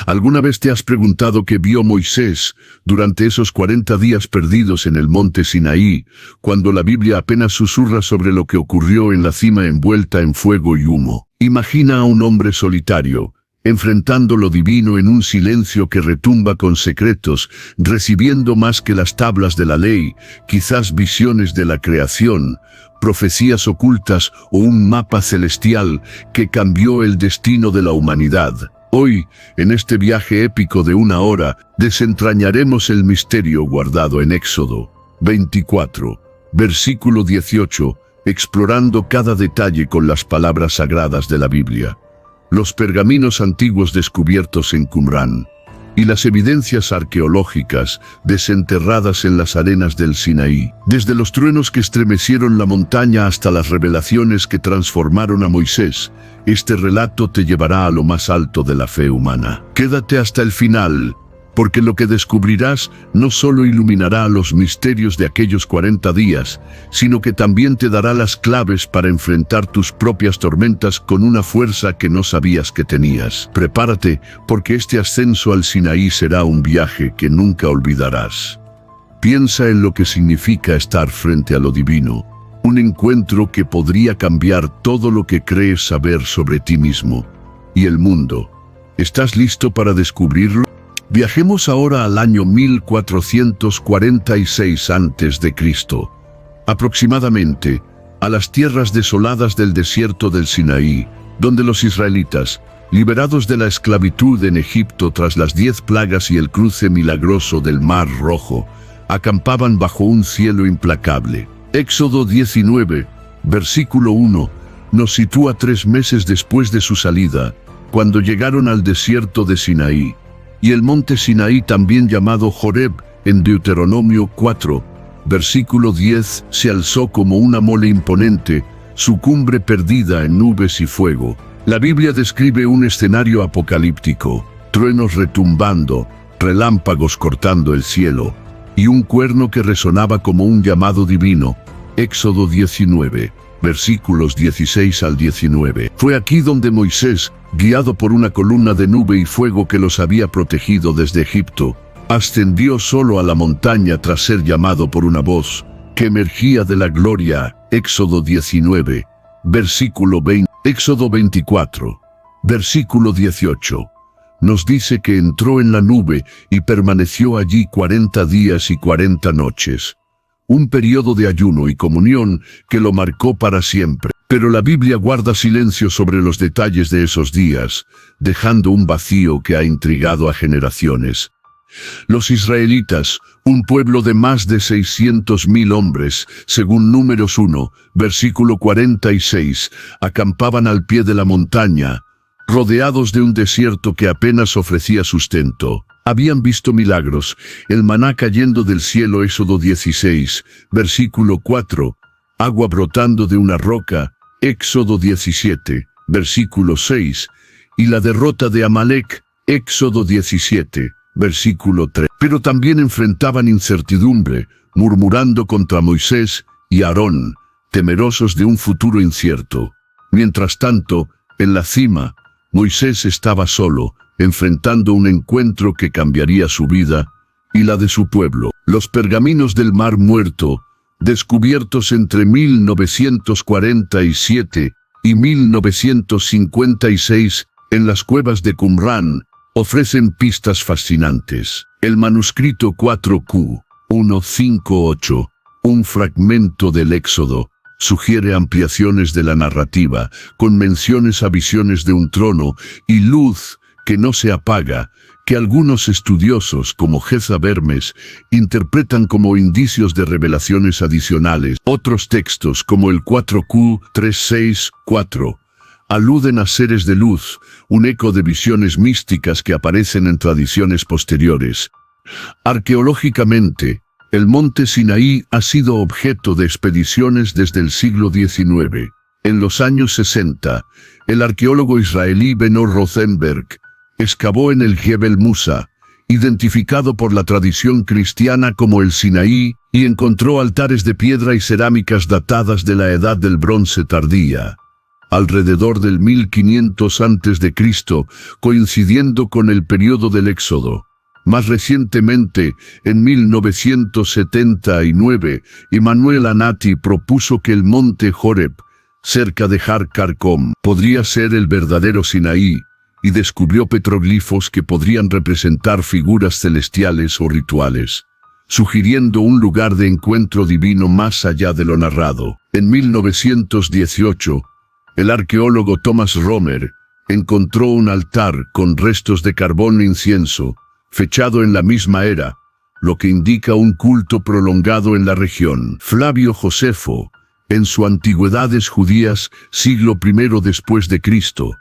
¿Alguna vez te has preguntado qué vio Moisés durante esos 40 días perdidos en el monte Sinaí, cuando la Biblia apenas susurra sobre lo que ocurrió en la cima envuelta en fuego y humo? Imagina a un hombre solitario, enfrentando lo divino en un silencio que retumba con secretos, recibiendo más que las tablas de la ley, quizás visiones de la creación, profecías ocultas o un mapa celestial que cambió el destino de la humanidad. Hoy, en este viaje épico de 1 hora, desentrañaremos el misterio guardado en Éxodo 24, versículo 18, explorando cada detalle con las palabras sagradas de la Biblia. Los pergaminos antiguos descubiertos en Qumrán y las evidencias arqueológicas desenterradas en las arenas del Sinaí. Desde los truenos que estremecieron la montaña hasta las revelaciones que transformaron a Moisés, este relato te llevará a lo más alto de la fe humana. Quédate hasta el final, porque lo que descubrirás no solo iluminará los misterios de aquellos 40 días, sino que también te dará las claves para enfrentar tus propias tormentas con una fuerza que no sabías que tenías. Prepárate, porque este ascenso al Sinaí será un viaje que nunca olvidarás. Piensa en lo que significa estar frente a lo divino, un encuentro que podría cambiar todo lo que crees saber sobre ti mismo y el mundo. ¿Estás listo para descubrirlo? Viajemos ahora al año 1446 a.C., aproximadamente, a las tierras desoladas del desierto del Sinaí, donde los israelitas, liberados de la esclavitud en Egipto tras las 10 plagas y el cruce milagroso del Mar Rojo, acampaban bajo un cielo implacable. Éxodo 19, versículo 1, nos sitúa 3 meses después de su salida, cuando llegaron al desierto de Sinaí. Y el monte Sinaí, también llamado Joreb, en Deuteronomio 4, versículo 10, se alzó como una mole imponente, su cumbre perdida en nubes y fuego. La Biblia describe un escenario apocalíptico, truenos retumbando, relámpagos cortando el cielo, y un cuerno que resonaba como un llamado divino. Éxodo 19, versículos 16 al 19. Fue aquí donde Moisés, guiado por una columna de nube y fuego que los había protegido desde Egipto, ascendió solo a la montaña tras ser llamado por una voz que emergía de la gloria. Éxodo 19, versículo 20. Éxodo 24, versículo 18. Nos dice que entró en la nube y permaneció allí 40 días y 40 noches. Un periodo de ayuno y comunión que lo marcó para siempre. Pero la Biblia guarda silencio sobre los detalles de esos días, dejando un vacío que ha intrigado a generaciones. Los israelitas, un pueblo de más de 600.000 hombres, según Números 1, versículo 46, acampaban al pie de la montaña, rodeados de un desierto que apenas ofrecía sustento. Habían visto milagros, el maná cayendo del cielo. Éxodo 16, versículo 4, agua brotando de una roca. Éxodo 17, versículo 6, y la derrota de Amalek. Éxodo 17, versículo 3. Pero también enfrentaban incertidumbre, murmurando contra Moisés y Aarón, temerosos de un futuro incierto. Mientras tanto, en la cima, Moisés estaba solo, enfrentando un encuentro que cambiaría su vida y la de su pueblo. Los pergaminos del Mar Muerto, descubiertos entre 1947 y 1956 en las cuevas de Qumrán, ofrecen pistas fascinantes. El manuscrito 4Q 158, un fragmento del Éxodo, sugiere ampliaciones de la narrativa, con menciones a visiones de un trono y luz que no se apaga, que algunos estudiosos, como Geza Vermes, interpretan como indicios de revelaciones adicionales. Otros textos, como el 4Q 364, aluden a seres de luz, un eco de visiones místicas que aparecen en tradiciones posteriores. Arqueológicamente, el monte Sinaí ha sido objeto de expediciones desde el siglo XIX. En los años 60, el arqueólogo israelí Beno Rosenberg excavó en el Jebel Musa, identificado por la tradición cristiana como el Sinaí, y encontró altares de piedra y cerámicas datadas de la Edad del Bronce tardía. alrededor del 1500 a.C., coincidiendo con el periodo del Éxodo. Más recientemente, en 1979, Emmanuel Anati propuso que el monte Horeb, cerca de Har Karkom, podría ser el verdadero Sinaí, y descubrió petroglifos que podrían representar figuras celestiales o rituales, sugiriendo un lugar de encuentro divino más allá de lo narrado. En 1918, el arqueólogo Thomas Romer encontró un altar con restos de carbón e incienso, fechado en la misma era, lo que indica un culto prolongado en la región. Flavio Josefo, en su Antigüedades Judías, siglo I después de Cristo,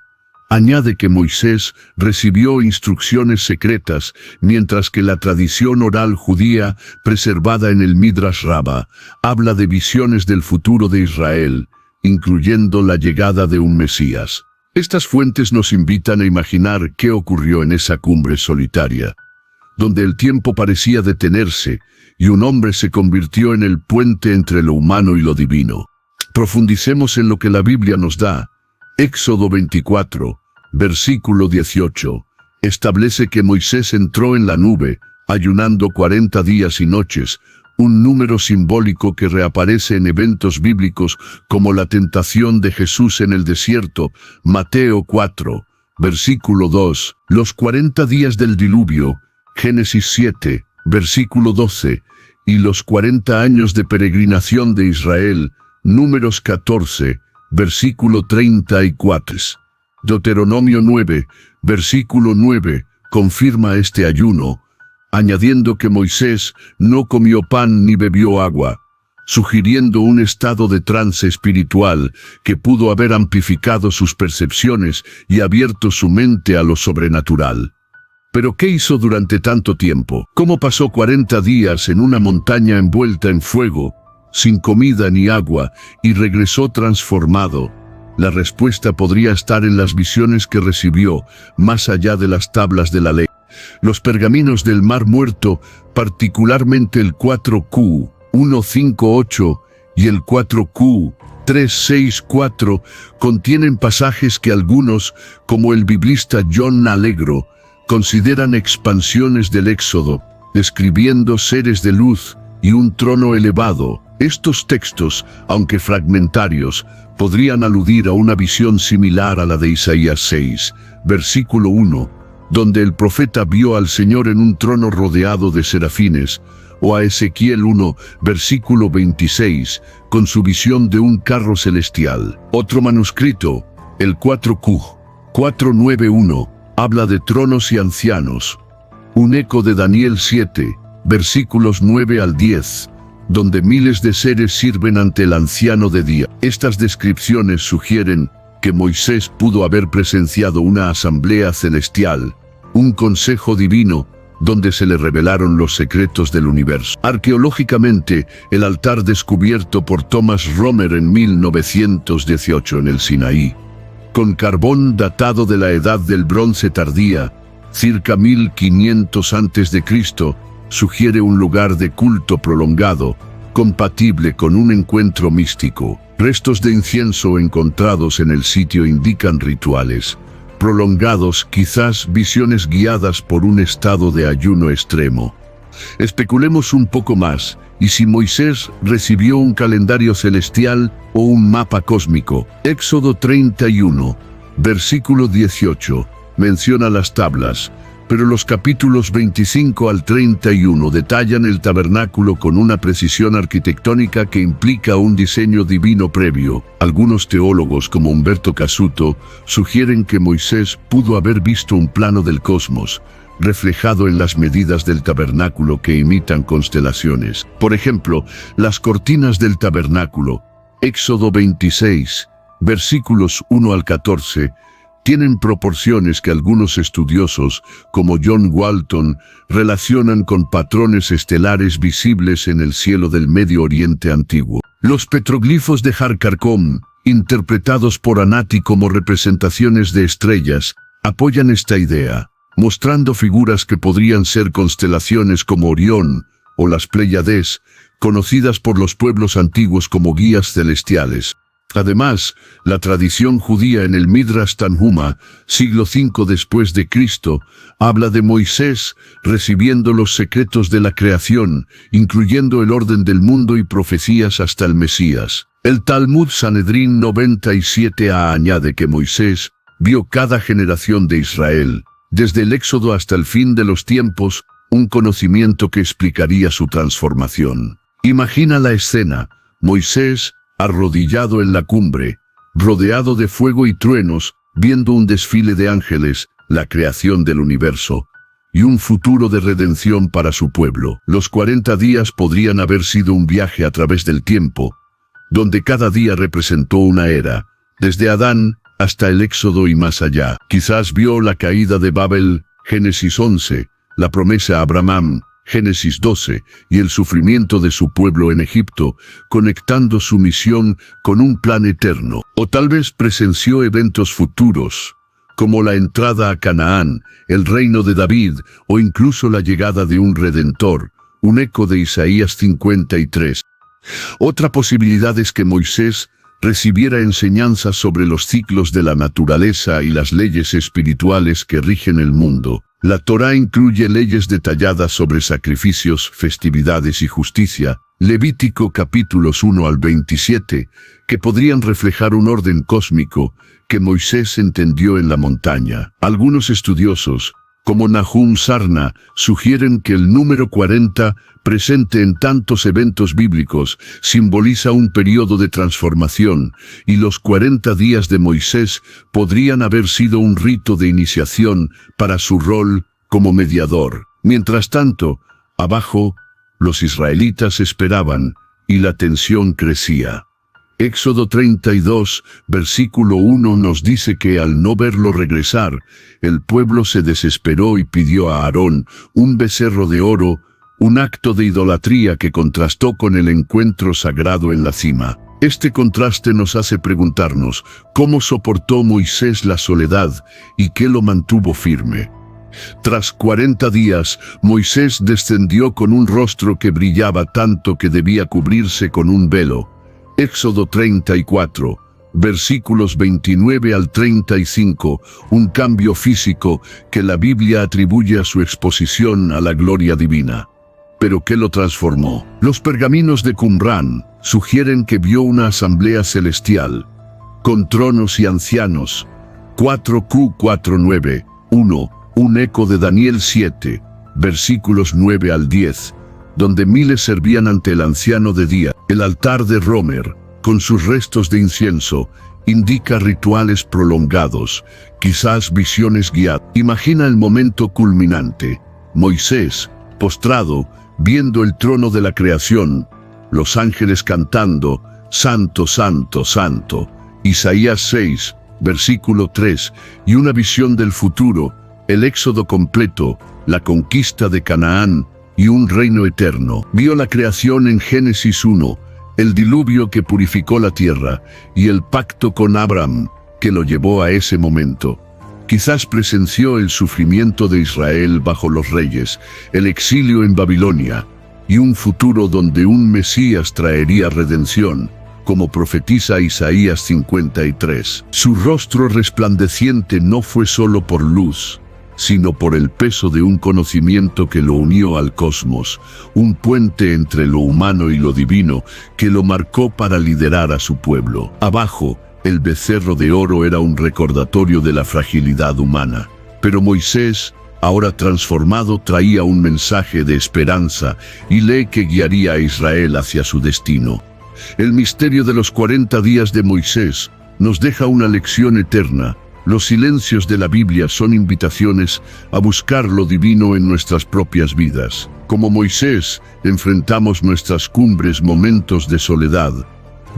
añade que Moisés recibió instrucciones secretas, mientras que la tradición oral judía, preservada en el Midrash Rabbah, habla de visiones del futuro de Israel, incluyendo la llegada de un Mesías. Estas fuentes nos invitan a imaginar qué ocurrió en esa cumbre solitaria, donde el tiempo parecía detenerse y un hombre se convirtió en el puente entre lo humano y lo divino. Profundicemos en lo que la Biblia nos da. Éxodo 24, versículo 18, establece que Moisés entró en la nube, ayunando 40 días y noches, un número simbólico que reaparece en eventos bíblicos como la tentación de Jesús en el desierto, Mateo 4, versículo 2, los 40 días del diluvio, Génesis 7, versículo 12, y los 40 años de peregrinación de Israel, Números 14, versículo 34. Deuteronomio 9, versículo 9, confirma este ayuno, añadiendo que Moisés no comió pan ni bebió agua, sugiriendo un estado de trance espiritual que pudo haber amplificado sus percepciones y abierto su mente a lo sobrenatural. ¿Pero qué hizo durante tanto tiempo? ¿Cómo pasó 40 días en una montaña envuelta en fuego, sin comida ni agua, y regresó transformado? La respuesta podría estar en las visiones que recibió, más allá de las tablas de la ley. Los pergaminos del Mar Muerto, particularmente el 4Q 158 y el 4Q 364, contienen pasajes que algunos, como el biblista John Allegro, consideran expansiones del Éxodo, describiendo seres de luz y un trono elevado. Estos textos, aunque fragmentarios, podrían aludir a una visión similar a la de Isaías 6, versículo 1, donde el profeta vio al Señor en un trono rodeado de serafines, o a Ezequiel 1, versículo 26, con su visión de un carro celestial. Otro manuscrito, el 4Q 491, habla de tronos y ancianos. Un eco de Daniel 7, versículos 9 al 10, donde miles de seres sirven ante el anciano de día. Estas descripciones sugieren que Moisés pudo haber presenciado una asamblea celestial, un consejo divino, donde se le revelaron los secretos del universo. Arqueológicamente, el altar descubierto por Thomas Romer en 1918 en el Sinaí, con carbón datado de la Edad del Bronce tardía, circa 1500 a.C., sugiere un lugar de culto prolongado, compatible con un encuentro místico. Restos de incienso encontrados en el sitio indican rituales prolongados, quizás visiones guiadas por un estado de ayuno extremo. Especulemos un poco más, ¿y si Moisés recibió un calendario celestial o un mapa cósmico? Éxodo 31, versículo 18, menciona las tablas, pero los capítulos 25 al 31 detallan el tabernáculo con una precisión arquitectónica que implica un diseño divino previo. Algunos teólogos, como Umberto Casuto, sugieren que Moisés pudo haber visto un plano del cosmos, reflejado en las medidas del tabernáculo que imitan constelaciones. Por ejemplo, las cortinas del tabernáculo, Éxodo 26, versículos 1 al 14, tienen proporciones que algunos estudiosos, como John Walton, relacionan con patrones estelares visibles en el cielo del Medio Oriente antiguo. Los petroglifos de Har Karkom, interpretados por Anati como representaciones de estrellas, apoyan esta idea, mostrando figuras que podrían ser constelaciones como Orión o las Pléyades, conocidas por los pueblos antiguos como guías celestiales. Además, la tradición judía en el Midrash Tanhuma, siglo V después de Cristo, habla de Moisés recibiendo los secretos de la creación, incluyendo el orden del mundo y profecías hasta el Mesías. El Talmud Sanedrín 97a añade que Moisés vio cada generación de Israel, desde el Éxodo hasta el fin de los tiempos, un conocimiento que explicaría su transformación. Imagina la escena: Moisés, arrodillado en la cumbre, rodeado de fuego y truenos, viendo un desfile de ángeles, la creación del universo, y un futuro de redención para su pueblo. Los 40 días podrían haber sido un viaje a través del tiempo, donde cada día representó una era, desde Adán hasta el Éxodo y más allá. Quizás vio la caída de Babel, Génesis 11, la promesa a Abraham, Génesis 12, y el sufrimiento de su pueblo en Egipto, conectando su misión con un plan eterno. O tal vez presenció eventos futuros, como la entrada a Canaán, el reino de David, o incluso la llegada de un Redentor, un eco de Isaías 53. Otra posibilidad es que Moisés recibiera enseñanzas sobre los ciclos de la naturaleza y las leyes espirituales que rigen el mundo. La Torá incluye leyes detalladas sobre sacrificios, festividades y justicia, Levítico capítulos 1 al 27, que podrían reflejar un orden cósmico que Moisés entendió en la montaña. Algunos estudiosos, como Nahum Sarna, sugieren que el número 40, presente en tantos eventos bíblicos, simboliza un periodo de transformación, y los 40 días de Moisés podrían haber sido un rito de iniciación para su rol como mediador. Mientras tanto, abajo, los israelitas esperaban, y la tensión crecía. Éxodo 32, versículo 1 nos dice que al no verlo regresar, el pueblo se desesperó y pidió a Aarón un becerro de oro, un acto de idolatría que contrastó con el encuentro sagrado en la cima. Este contraste nos hace preguntarnos cómo soportó Moisés la soledad y qué lo mantuvo firme. Tras 40 días, Moisés descendió con un rostro que brillaba tanto que debía cubrirse con un velo. Éxodo 34, versículos 29 al 35, un cambio físico que la Biblia atribuye a su exposición a la gloria divina. ¿Pero qué lo transformó? Los pergaminos de Qumrán sugieren que vio una asamblea celestial, con tronos y ancianos. 4Q49, 1, un eco de Daniel 7, versículos 9 al 10, donde miles servían ante el anciano de día. El altar de Romer, con sus restos de incienso, indica rituales prolongados, quizás visiones guiadas. Imagina el momento culminante: Moisés, postrado, viendo el trono de la creación, los ángeles cantando, Santo, Santo, Santo. Isaías 6, versículo 3, y una visión del futuro, el éxodo completo, la conquista de Canaán y un reino eterno. Vio la creación en Génesis 1, el diluvio que purificó la tierra, y el pacto con Abraham, que lo llevó a ese momento. Quizás presenció el sufrimiento de Israel bajo los reyes, el exilio en Babilonia, y un futuro donde un Mesías traería redención, como profetiza Isaías 53. Su rostro resplandeciente no fue solo por luz, sino por el peso de un conocimiento que lo unió al cosmos, un puente entre lo humano y lo divino que lo marcó para liderar a su pueblo. Abajo, el becerro de oro era un recordatorio de la fragilidad humana, pero Moisés, ahora transformado, traía un mensaje de esperanza y ley que guiaría a Israel hacia su destino. El misterio de los 40 días de Moisés nos deja una lección eterna. Los silencios de la Biblia son invitaciones a buscar lo divino en nuestras propias vidas. Como Moisés, enfrentamos nuestras cumbres, momentos de soledad,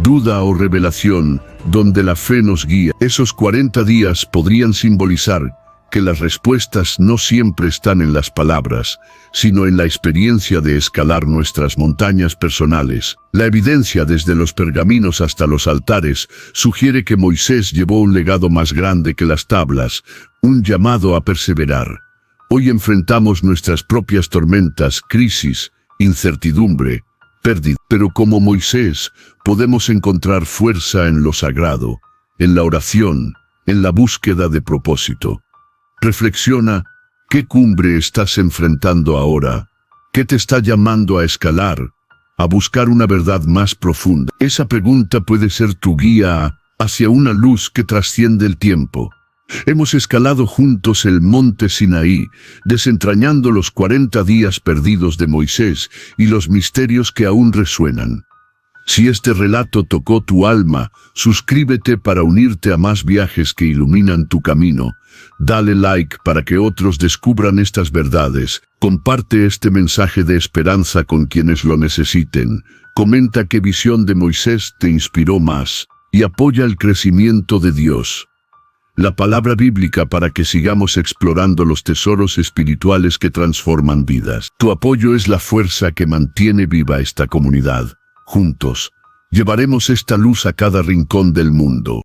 duda o revelación, donde la fe nos guía. Esos 40 días podrían simbolizar que las respuestas no siempre están en las palabras, sino en la experiencia de escalar nuestras montañas personales. La evidencia desde los pergaminos hasta los altares sugiere que Moisés llevó un legado más grande que las tablas, un llamado a perseverar. Hoy enfrentamos nuestras propias tormentas, crisis, incertidumbre, pérdida. Pero como Moisés, podemos encontrar fuerza en lo sagrado, en la oración, en la búsqueda de propósito. Reflexiona, ¿qué cumbre estás enfrentando ahora? ¿Qué te está llamando a escalar, a buscar una verdad más profunda? Esa pregunta puede ser tu guía hacia una luz que trasciende el tiempo. Hemos escalado juntos el monte Sinaí, desentrañando los 40 días perdidos de Moisés y los misterios que aún resuenan. Si este relato tocó tu alma, suscríbete para unirte a más viajes que iluminan tu camino. Dale like para que otros descubran estas verdades. Comparte este mensaje de esperanza con quienes lo necesiten. Comenta qué visión de Moisés te inspiró más y apoya el crecimiento de Dios. La palabra bíblica para que sigamos explorando los tesoros espirituales que transforman vidas. Tu apoyo es la fuerza que mantiene viva esta comunidad. Juntos, llevaremos esta luz a cada rincón del mundo.